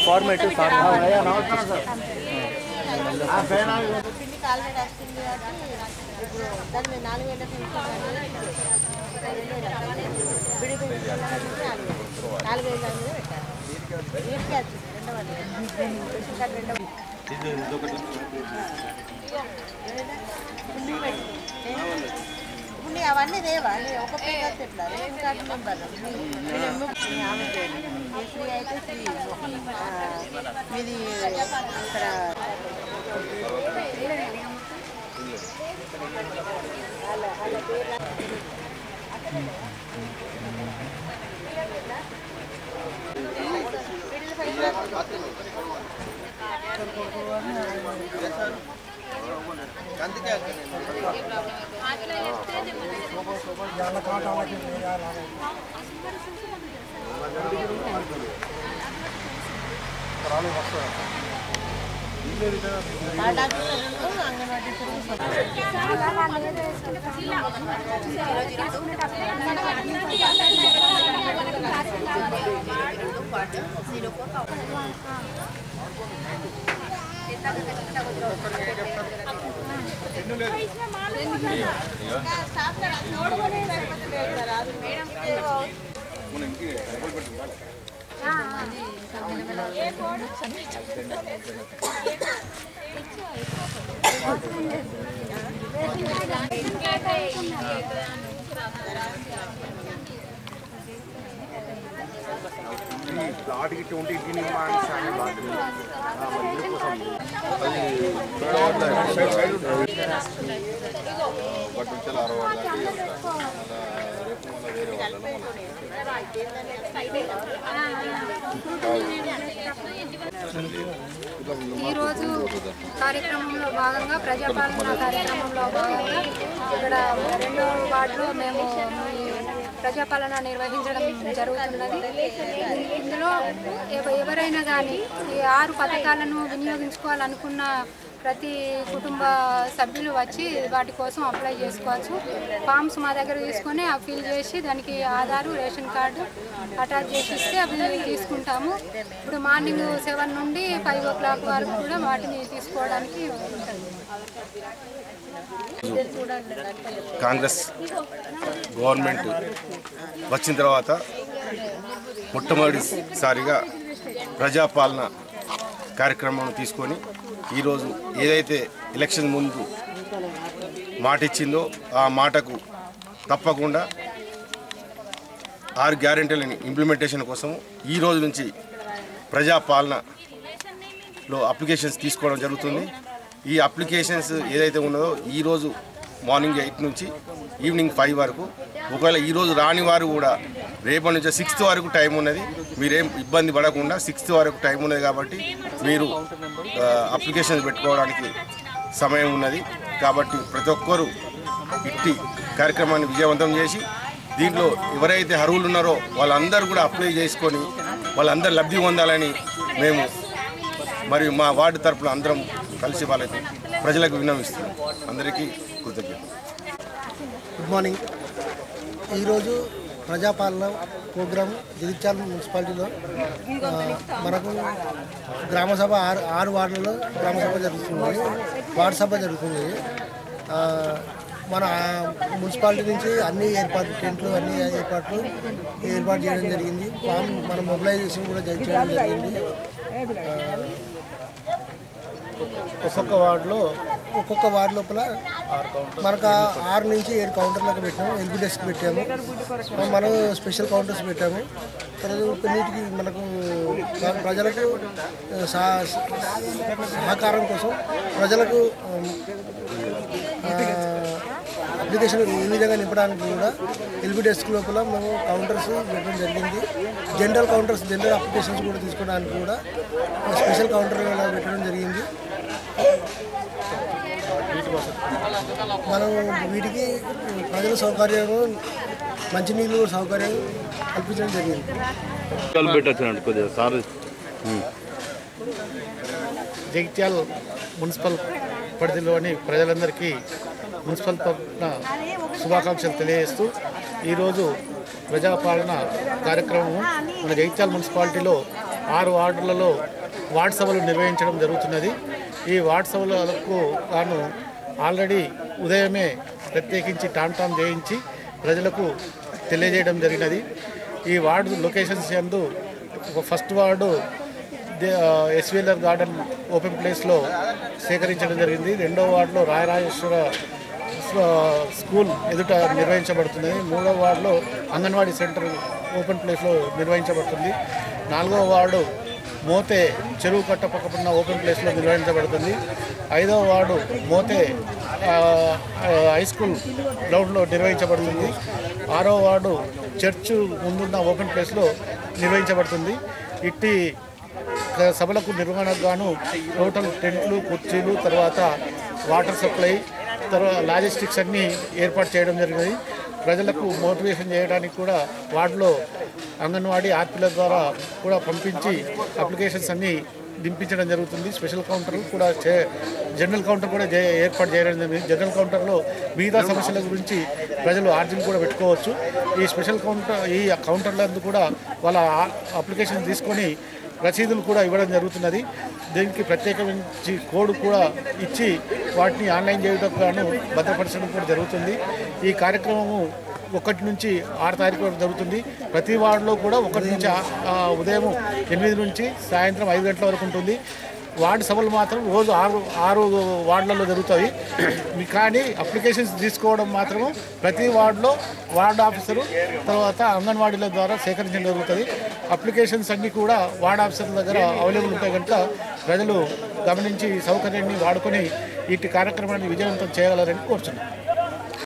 Format అవన్నీ దేవా ఒక పేరు ఎట్లా రేషన్ కార్డు నెంబర్ ఫ్రీ అయితే ఫ్రీ మీది ఇక్కడ प्लाट की 20 निर्माण ఈరోజు కార్యక్రమంలో భాగంగా ప్రజాపాలన కార్యక్రమంలో భాగంగా ఇక్కడ 2వ వార్డులో మేము ప్రజాపాలన నిర్వహించడం జరుగుతున్నది. ఇందులో ఎవరైనా కానీ ఈ 6 పథకాలను వినియోగించుకోవాలనుకున్న ప్రతి కుటుంబ సభ్యులు వచ్చి వాటి కోసం అప్లై చేసుకోవచ్చు. ఫామ్స్ మా దగ్గర తీసుకొని అవి ఫిల్ చేసి దానికి ఆధారు రేషన్ కార్డు అటాచ్ చేసి ఇస్తే అవి తీసుకుంటాము. ఇప్పుడు మార్నింగ్ 7 నుండి 5 o'clock వరకు కూడా వాటిని తీసుకోవడానికి ఉంటుంది. కాంగ్రెస్ గవర్నమెంట్ వచ్చిన తర్వాత మొట్టమొదటిసారిగా ప్రజాపాలన కార్యక్రమం తీసుకొని ఈరోజు ఏదైతే ఎలక్షన్ ముందు మాట ఇచ్చిందో ఆ మాటకు తప్పకుండా 6 గ్యారెంటీలని ఇంప్లిమెంటేషన్ కోసం ఈ రోజు నుంచి ప్రజాపాలనలో అప్లికేషన్స్ తీసుకోవడం జరుగుతుంది. ఈ అప్లికేషన్స్ ఏదైతే ఉన్నదో ఈరోజు మార్నింగ్ 8 నుంచి ఈవినింగ్ 5 వరకు, ఒకవేళ ఈరోజు రాని వారు కూడా రేపటి నుంచి 6th వరకు టైం ఉన్నది. మీరేం ఇబ్బంది పడకుండా 6th వరకు టైం ఉన్నది కాబట్టి మీరు అప్లికేషన్స్ పెట్టుకోవడానికి సమయం ఉన్నది. కాబట్టి ప్రతి ఒక్కరూ ఇట్టి కార్యక్రమాన్ని విజయవంతం చేసి దీంట్లో ఎవరైతే అర్హులు ఉన్నారో వాళ్ళందరూ కూడా అప్లై చేసుకొని వాళ్ళందరూ లబ్ధి పొందాలని మేము మరియు మా వార్డు తరపున అందరం కలిసి వాళ్ళకి ప్రజలకు విన్నవిస్తున్నాం. అందరికీ కృతజ్ఞతలు. Good morning. ఈరోజు ప్రజాపాలన ప్రోగ్రాం జగిత్యాల మున్సిపాలిటీలో మనకు గ్రామసభ 6 వార్డులలో గ్రామసభ జరుగుతుంది, వార్డు సభ జరుగుతుంది. మన మున్సిపాలిటీ నుంచి అన్ని ఏర్పాట్లు, టెంట్లు అన్ని ఏర్పాటు చేయడం జరిగింది. మన మొబిలైజేషన్ కూడా చేయడం జరిగింది. ఒక్కొక్క వార్డు లోపల మనకు 6 నుంచి 7 కౌంటర్లకు పెట్టాము. ఎల్బీ డెస్క్ పెట్టాము, మనం స్పెషల్ కౌంటర్స్ పెట్టాము. కొన్నిటికి మనకు ప్రజలకు సహకారం కోసం ప్రజలకు అప్లికేషన్ ఏ విధంగా నింపడానికి కూడా ఎల్బీ డెస్క్ లోపల మేము కౌంటర్స్ పెట్టడం జరిగింది. జనరల్ కౌంటర్స్, జనరల్ అప్లికేషన్స్ కూడా తీసుకోవడానికి కూడా స్పెషల్ కౌంటర్ పెట్టడం జరిగింది. మనం వీటికి ప్రజల సౌకర్యం, మంచినీళ్ళు సౌకర్యం కల్పించడం జరిగింది. జగిత్యాల మున్సిపల్ పరిధిలోని ప్రజలందరికీ మున్సిపల్ తరఫున శుభాకాంక్షలు తెలియజేస్తూ ఈరోజు ప్రజాపాలన కార్యక్రమం మన జగిత్యాల మున్సిపాలిటీలో 6 వార్డులలో వార్డు సభలు నిర్వహించడం జరుగుతున్నది. ఈ వార్డు సభలకు గాను ఆల్రెడీ ఉదయమే ప్రత్యేకించి టామ్ చేయించి ప్రజలకు తెలియజేయడం జరిగినది. ఈ వార్డు లొకేషన్స్ యందు ఫస్ట్ వార్డు ఎస్వీఎల్ఆర్ గార్డెన్ ఓపెన్ ప్లేస్లో సేకరించడం జరిగింది. 2వ వార్డులో రాయరాజేశ్వర స్కూల్ ఎదుట నిర్వహించబడుతుంది. 3వ వార్డులో అంగన్వాడీ సెంటర్ ఓపెన్ ప్లేస్లో నిర్వహించబడుతుంది. 4వ వార్డు మోతే చెరువు కట్ట పక్కన ఓపెన్ ప్లేస్లో నిర్వహించబడుతుంది. 5వ వార్డు మోతే హై స్కూల్ గ్రౌండ్లో నిర్వహించబడుతుంది. 6వ వార్డు చర్చ్ ముందున్న ఓపెన్ ప్లేస్లో నిర్వహించబడుతుంది. ఇట్టి సభలకు నిర్వహణకు గాను టోటల్ టెంట్లు, కుర్చీలు, తర్వాత వాటర్ సప్లై, తర్వాత లాజిస్టిక్స్ అన్నీ ఏర్పాటు చేయడం జరిగింది. ప్రజలకు మోటివేషన్ చేయడానికి కూడా వార్డులో అంగన్వాడీ ఆర్పీల ద్వారా కూడా పంపించి అప్లికేషన్స్ అన్నీ దింపించడం జరుగుతుంది. స్పెషల్ కౌంటర్ కూడా జనరల్ కౌంటర్ కూడా ఏర్పాటు చేయడం జరిగింది. జనరల్ కౌంటర్లో మిగతా సమస్యల గురించి ప్రజలు ఆర్జీలు కూడా పెట్టుకోవచ్చు. ఈ స్పెషల్ కౌంటర్ ఈ కౌంటర్లందు కూడా వాళ్ళ అప్లికేషన్ తీసుకొని రసీదులు కూడా ఇవ్వడం జరుగుతున్నది. దీనికి ప్రత్యేకించి కోడ్ కూడా ఇచ్చి వాటిని ఆన్లైన్ చేయడం గాను భద్రపరచడం కూడా జరుగుతుంది. ఈ కార్యక్రమము 1 నుంచి 6 తారీఖు వరకు జరుగుతుంది. ప్రతి వార్డులో కూడా 1 నుంచి ఉదయం 8 నుంచి సాయంత్రం 5 గంటల వరకు ఉంటుంది. వార్డు సభలు మాత్రం రోజు 6 వార్డులలో జరుగుతాయి. కానీ అప్లికేషన్స్ తీసుకోవడం మాత్రం ప్రతి వార్డులో వార్డు ఆఫీసరు తర్వాత అంగన్వాడీల ద్వారా సేకరించడం జరుగుతుంది. అప్లికేషన్స్ అన్నీ కూడా వార్డు ఆఫీసర్ల దగ్గర అవైలబుల్ ఉంటాయి కనుక ప్రజలు గమనించి సౌకర్యాన్ని వాడుకొని ఇటు కార్యక్రమాన్ని విజయవంతం చేయగలరని కోరుచున్నాను.